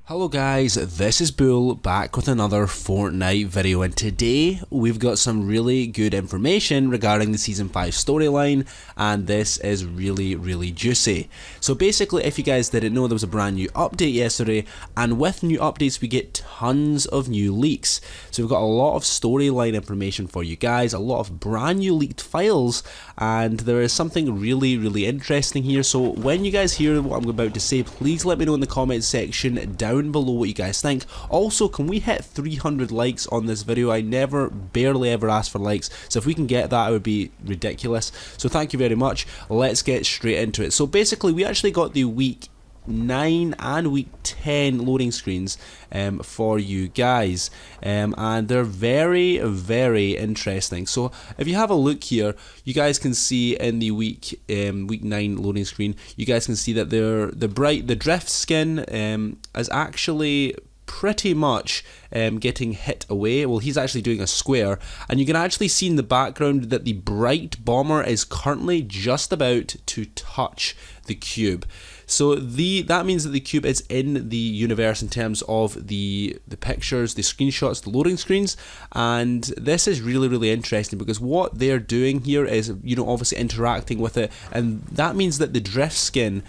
Hello guys, this is Bull back with another Fortnite video, and today we've got some really good information regarding the Season 5 storyline, and this is really juicy. So basically, if you guys didn't know, there was a brand new update yesterday, and with new updates we get tons of new leaks. So we've got a lot of storyline information for you guys, a lot of brand new leaked files, and there is something really interesting here. So when you guys hear what I'm about to say, please let me know in the comments section down below what you guys think. Also, can we hit 300 likes on this video? I barely ever ask for likes, so if we can get that, it would be ridiculous. So thank you very much. Let's get straight into it. So basically, we actually got the week 9 and week 10 loading screens for you guys, and they're very interesting. So if you have a look here, you guys can see in the week 9 loading screen, you guys can see that the drift skin is actually pretty much getting hit away. Well, he's actually doing a square, and you can actually see in the background that the bright bomber is currently just about to touch the cube. So that means that the cube is in the universe in terms of the pictures, the screenshots, the loading screens, and this is really interesting because what they're doing here is, obviously interacting with it, and that means that the drift skin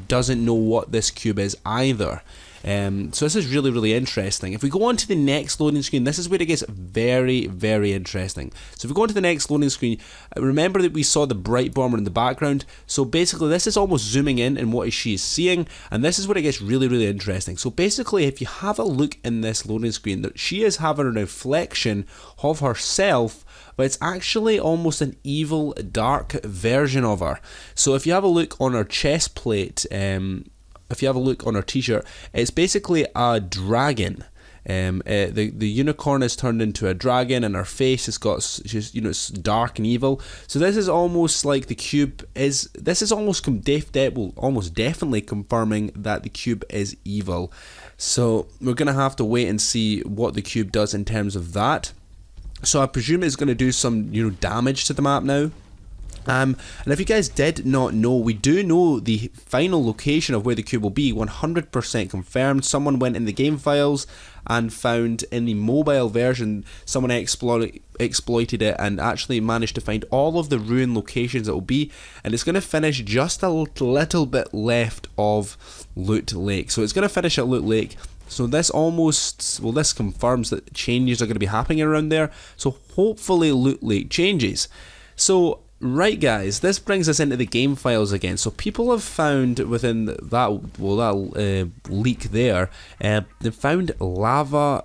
doesn't know what this cube is either. So this is really interesting. If we go on to the next loading screen, this is where it gets very interesting. So if we go on to the next loading screen, remember that we saw the bright bomber in the background. So basically this is almost zooming in and what she is seeing, and this is where it gets really interesting. So basically, if you have a look in this loading screen, that she is having a reflection of herself, but it's actually almost an evil dark version of her. So if you have a look on her chest plate, if you have a look on her t-shirt, it's basically a dragon. The unicorn is turned into a dragon, and her face has got, it's dark and evil. So this is almost like the cube is. This is almost almost definitely confirming that the cube is evil. So we're gonna have to wait and see what the cube does in terms of that. So I presume it's gonna do some damage to the map now. And if you guys did not know, we do know the final location of where the cube will be, 100% confirmed. Someone went in the game files and found in the mobile version, someone exploited it and actually managed to find all of the ruined locations it will be, and it's going to finish just a little bit left of Loot Lake. So it's going to finish at Loot Lake. So this this confirms that changes are going to be happening around there. So hopefully Loot Lake changes. So right guys, this brings us into the game files again. So people have found within that leak there, they found lava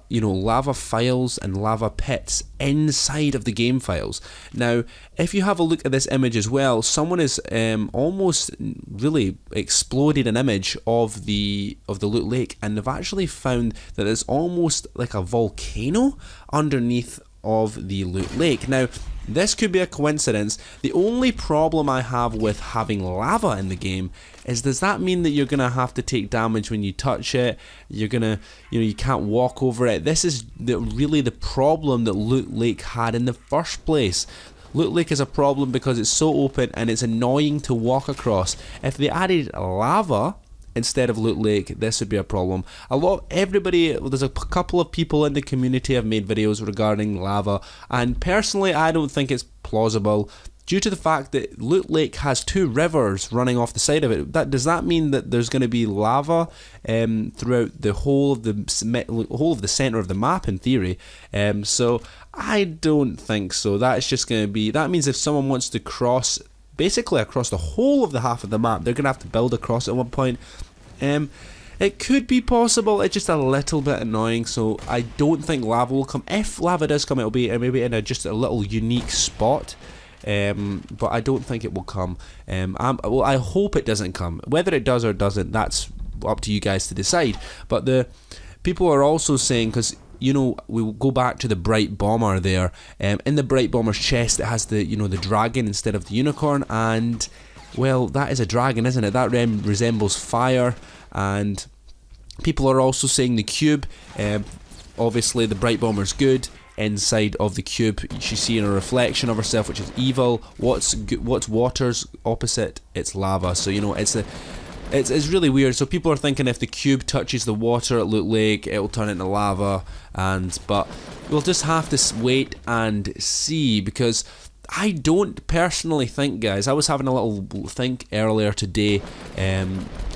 files and lava pits inside of the game files. Now if you have a look at this image as well, someone has almost really exploded an image of the Loot Lake, and they've actually found that it's almost like a volcano underneath of the Loot Lake. Now this could be a coincidence. The only problem I have with having lava in the game is, does that mean that you're gonna have to take damage when you touch it? You're gonna, you can't walk over it. This is really the problem that Loot Lake had in the first place. Loot Lake is a problem because it's so open and it's annoying to walk across. If they added lava instead of Loot Lake, this would be a problem. There's a couple of people in the community have made videos regarding lava, and personally I don't think it's plausible due to the fact that Loot Lake has 2 rivers running off the side of it. Does that mean that there's going to be lava throughout the whole of the center of the map in theory? So I don't think so. That's just going to be, that means if someone wants to cross basically across the whole of the half of the map, they're going to have to build across at one point. It could be possible, it's just a little bit annoying, so I don't think lava will come. If lava does come, it'll be maybe in just a little unique spot, but I don't think it will come. Well, I hope it doesn't come. Whether it does or doesn't, that's up to you guys to decide. But the people are also saying, because we go back to the bright bomber there. In the bright bomber's chest, it has the the dragon instead of the unicorn, and well, that is a dragon, isn't it? That resembles fire. And people are also saying the cube. Obviously, the bright bomber's good. Inside of the cube, she's seeing a reflection of herself, which is evil. What's water's opposite? It's lava. So it's It's really weird. So people are thinking if the cube touches the water at Loot Lake, it'll turn into lava, but we'll just have to wait and see, because I don't personally think, guys, I was having a little think earlier today,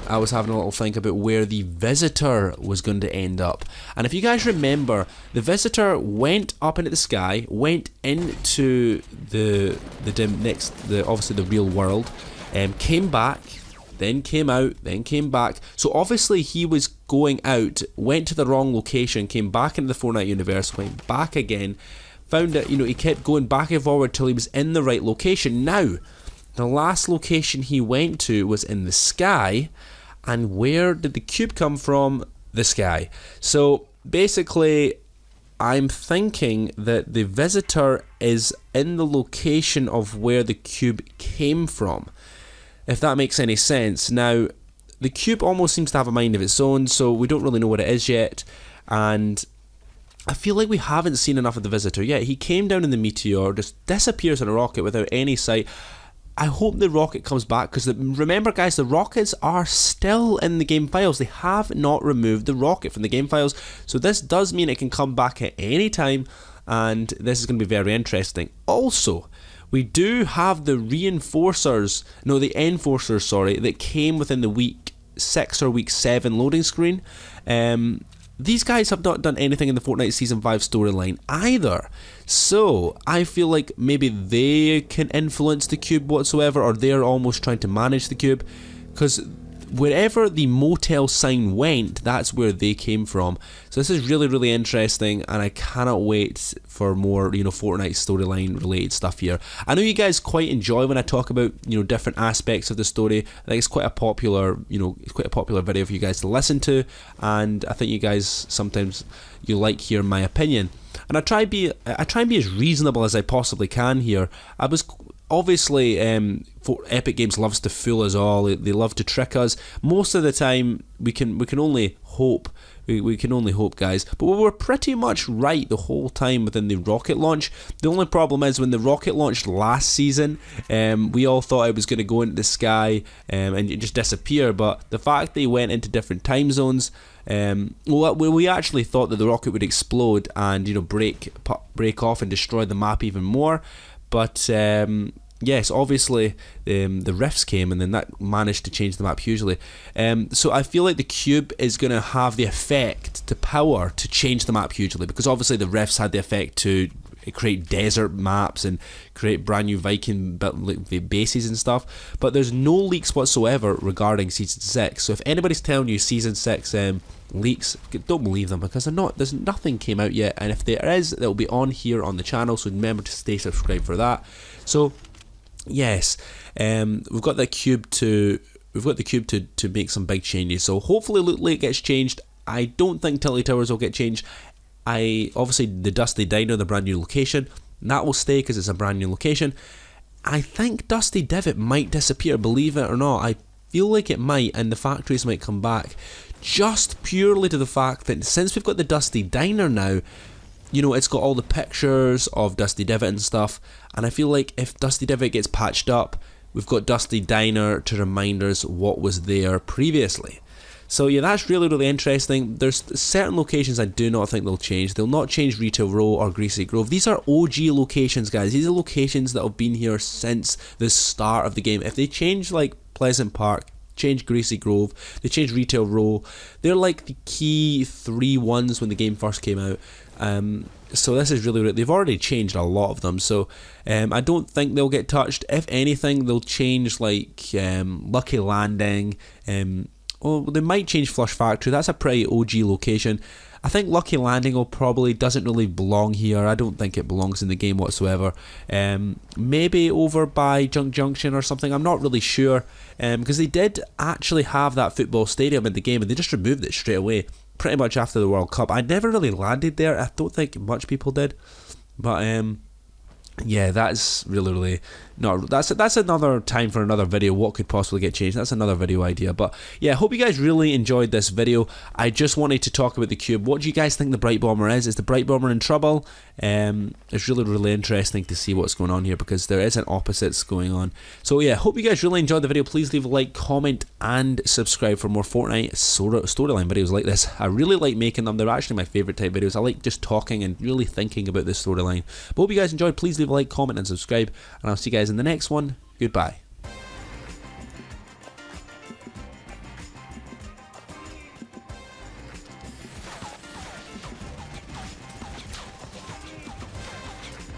I was having a little think about where the Visitor was going to end up. And if you guys remember, the Visitor went up into the sky, went into obviously the real world, came back, then came out, then came back. So obviously he was going out, went to the wrong location, came back into the Fortnite universe, went back again, found that, he kept going back and forward till he was in the right location. Now, the last location he went to was in the sky, and where did the cube come from? The sky. So basically, I'm thinking that the Visitor is in the location of where the cube came from, if that makes any sense. Now, the cube almost seems to have a mind of its own, so we don't really know what it is yet, and I feel like we haven't seen enough of the Visitor yet. He came down in the meteor, just disappears in a rocket without any sight. I hope the rocket comes back, because remember, guys, the rockets are still in the game files. They have not removed the rocket from the game files, so this does mean it can come back at any time, and this is going to be very interesting. Also, we do have the Enforcers, that came within the week 6 or week 7 loading screen. These guys have not done anything in the Fortnite Season 5 storyline either, so I feel like maybe they can influence the cube whatsoever, or they're almost trying to manage the cube, because wherever the motel sign went, that's where they came from. So this is really, really interesting, and I cannot wait for more, Fortnite storyline related stuff here. I know you guys quite enjoy when I talk about, different aspects of the story. I think it's quite a popular, video for you guys to listen to, and I think you guys sometimes you like hearing my opinion. And I try and be as reasonable as I possibly can here. I was obviously, Epic Games loves to fool us all. They love to trick us. Most of the time, we can only hope. We can only hope, guys. But we were pretty much right the whole time within the rocket launch. The only problem is when the rocket launched last season, we all thought it was going to go into the sky and just disappear. But the fact they went into different time zones, we actually thought that the rocket would explode and break off and destroy the map even more. But yes, obviously the rifts came, and then that managed to change the map hugely. So I feel like the cube is going to have the effect to power to change the map hugely, because obviously the rifts had the effect to create desert maps and create brand new Viking bases and stuff. But there's no leaks whatsoever regarding Season 6. So if anybody's telling you Season 6 leaks, don't believe them, because there's nothing came out yet, and if there is, it'll be on here on the channel, so remember to stay subscribed for that. So yes, we've got the cube to make some big changes. So hopefully Loot Lake gets changed. I don't think Tilty Towers will get changed. Obviously the Dusty Diner, the brand new location, that will stay because it's a brand new location. I think Dusty Divot might disappear, believe it or not. I feel like it might, and the factories might come back, just purely to the fact that since we've got the Dusty Diner now, it's got all the pictures of Dusty Divot and stuff, and I feel like if Dusty Divot gets patched up, we've got Dusty Diner to remind us what was there previously. So yeah, that's really, really interesting. There's certain locations I do not think they'll change. They'll not change Retail Row or Greasy Grove. These are OG locations, guys. These are locations that have been here since the start of the game. If they change like Pleasant Park, change Greasy Grove, they change Retail Row, they're like the key 3 ones when the game first came out. So this is really, they've already changed a lot of them, so I don't think they'll get touched. If anything, they'll change like Lucky Landing, they might change Flush Factory. That's a pretty OG location. I think Lucky Landing doesn't really belong here. I don't think it belongs in the game whatsoever. Maybe over by Junk Junction or something. I'm not really sure, because they did actually have that football stadium in the game, and they just removed it straight away, pretty much after the World Cup. I never really landed there. I don't think much people did, but yeah, that's really not. That's another time for another video. What could possibly get changed? That's another video idea. But yeah, hope you guys really enjoyed this video. I just wanted to talk about the cube. What do you guys think the Bright Bomber is? Is the Bright Bomber in trouble? It's really interesting to see what's going on here, because there is an opposites going on. So yeah, hope you guys really enjoyed the video. Please leave a like, comment, and subscribe for more Fortnite storyline videos like this. I really like making them. They're actually my favorite type videos. I like just talking and really thinking about this storyline. But hope you guys enjoyed. Please leave a like, comment, and subscribe, and I'll see you guys in the next one. Goodbye.